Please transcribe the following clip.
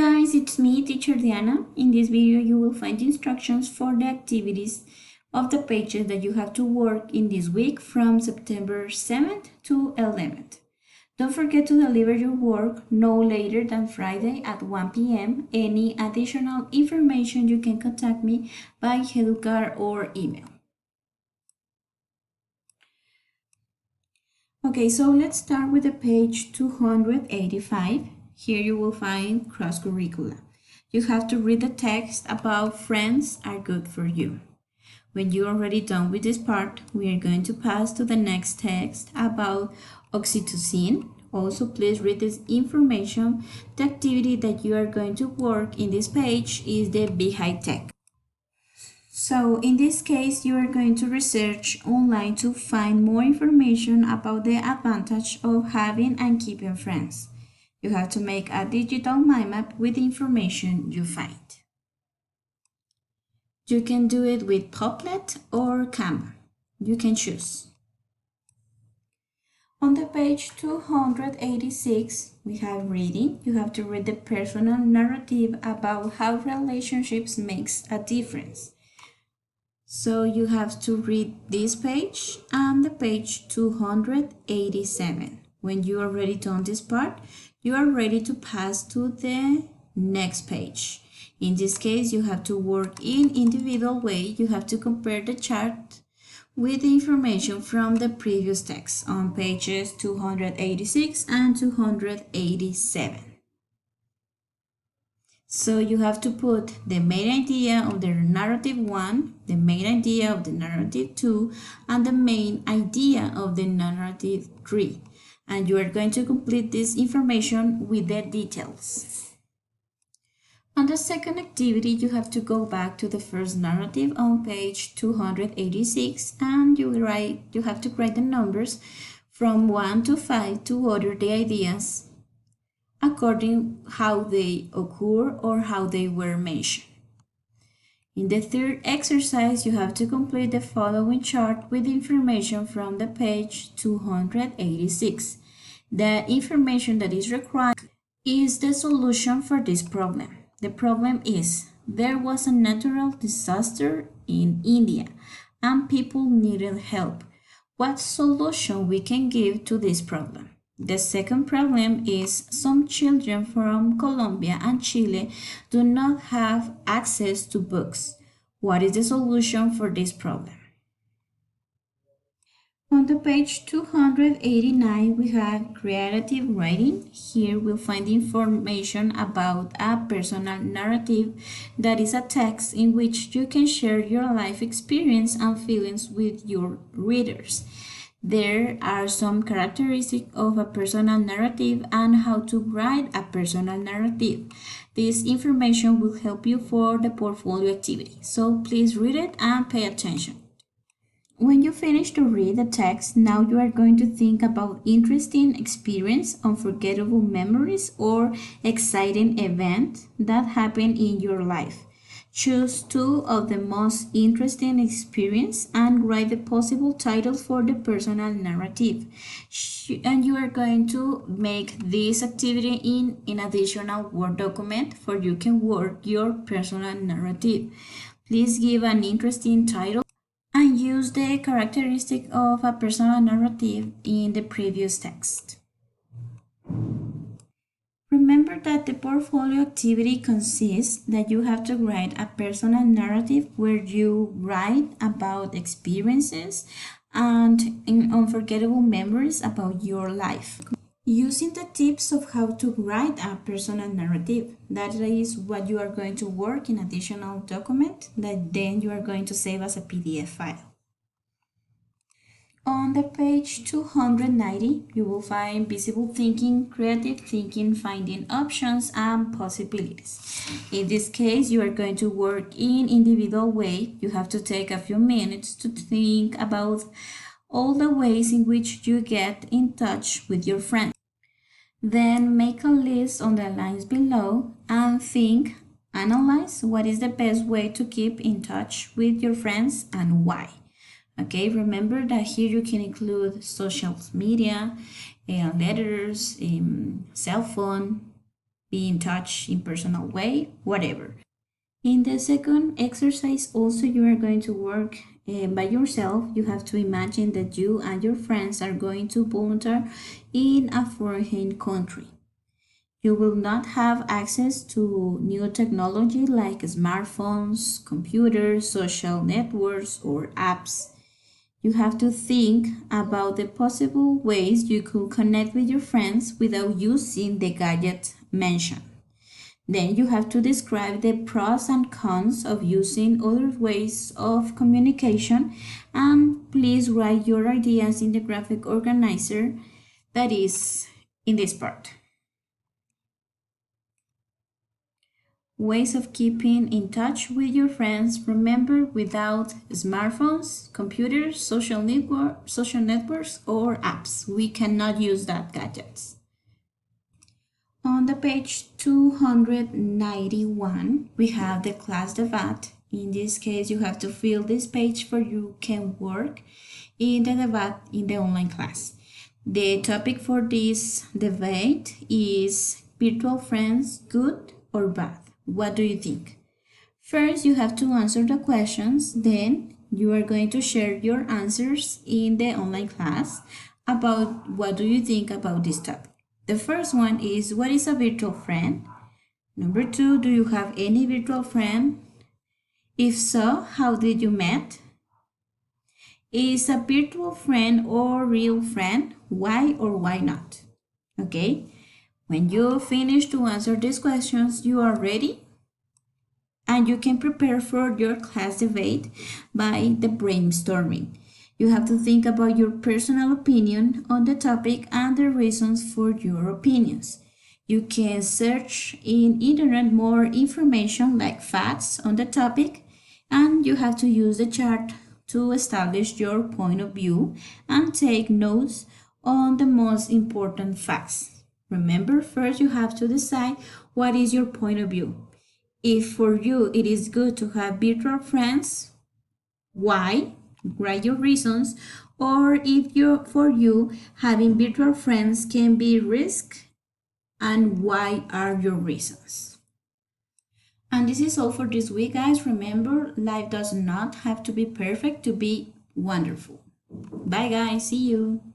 guys, it's me, Teacher Diana. In this video, you will find instructions for the activities of the pages that you have to work in this week from September 7th to 11th. Don't forget to deliver your work no later than Friday at 1 p.m. Any additional information you can contact me by Educar or email. Okay, so let's start with the page 285. Here you will find cross curricula. You have to read the text about friends are good for you. When you're already done with this part, we are going to pass to the next text about oxytocin. Also, please read this information. The activity that you are going to work in this page is the Be High Tech. So in this case, you are going to research online to find more information about the advantage of having and keeping friends. You have to make a digital mind map with the information you find. You can do it with Padlet or Canva. You can choose. On the page 286, we have reading. You have to read the personal narrative about how relationships makes a difference. So you have to read this page and the page 287. When you are ready to on this part, you are ready to pass to the next page. In this case, you have to work in individual way. You have to compare the chart with the information from the previous text on pages 286 and 287. So you have to put the main idea of the narrative 1, the main idea of the narrative 2, and the main idea of the narrative 3. And you are going to complete this information with the details. On the second activity, you have to go back to the first narrative on page 286 and you have to write the numbers from 1 to 5 to order the ideas according how they occur or how they were mentioned. In the third exercise, you have to complete the following chart with information from the page 286. The information that is required is the solution for this problem. The problem is there was a natural disaster in India and people needed help. What solution we can give to this problem? The second problem is some children from Colombia and Chile do not have access to books. What is the solution for this problem? On the page 289, we have creative writing. Here we'll find information about a personal narrative that is a text in which you can share your life experience and feelings with your readers. There are some characteristics of a personal narrative and how to write a personal narrative. This information will help you for the portfolio activity, so please read it and pay attention. When you finish to read the text, now you are going to think about interesting experience, unforgettable memories, or exciting event that happened in your life. Choose two of the most interesting experience and write the possible titles for the personal narrative. And you are going to make this activity in an additional Word document for you can work your personal narrative. Please give an interesting title and use the characteristic of a personal narrative in the previous text. Remember that the portfolio activity consists that you have to write a personal narrative where you write about experiences and unforgettable memories about your life. Using the tips of how to write a personal narrative, that is what you are going to work in additional document that then you are going to save as a PDF file. On the page 290, you will find visible thinking, creative thinking, finding options and possibilities. In this case, you are going to work in individual way. You have to take a few minutes to think about all the ways in which you get in touch with your friends. Then make a list on the lines below and analyze what is the best way to keep in touch with your friends and why. Okay, remember that here you can include social media, letters, cell phone, be in touch in personal way, whatever. In the second exercise, also you are going to work by yourself. You have to imagine that you and your friends are going to volunteer in a foreign country. You will not have access to new technology like smartphones, computers, social networks, or apps. You have to think about the possible ways you could connect with your friends without using the gadget mentioned. Then you have to describe the pros and cons of using other ways of communication, and please write your ideas in the graphic organizer that is in this part. Ways of keeping in touch with your friends. Remember, without smartphones, computers, social networks, or apps, we cannot use that gadgets. On the page 291, we have the class debate. In this case, you have to fill this page for you can work in the debate in the online class. The topic for this debate is virtual friends, good or bad? What do you think? First, you have to answer the questions. Then you are going to share your answers in the online class about what do you think about this topic. The first one is, what is a virtual friend? Number 2, do you have any virtual friend? If so, how did you meet? Is a virtual friend or real friend? Why or why not? Okay. When you finish to answer these questions, you are ready and you can prepare for your class debate by the brainstorming. You have to think about your personal opinion on the topic and the reasons for your opinions. You can search in internet more information like facts on the topic, and you have to use the chart to establish your point of view and take notes on the most important facts. Remember, first you have to decide what is your point of view. If for you it is good to have virtual friends, why? Write your reasons. Or if for you having virtual friends can be risk, and why are your reasons? And this is all for this week, guys. Remember, life does not have to be perfect to be wonderful. Bye, guys. See you.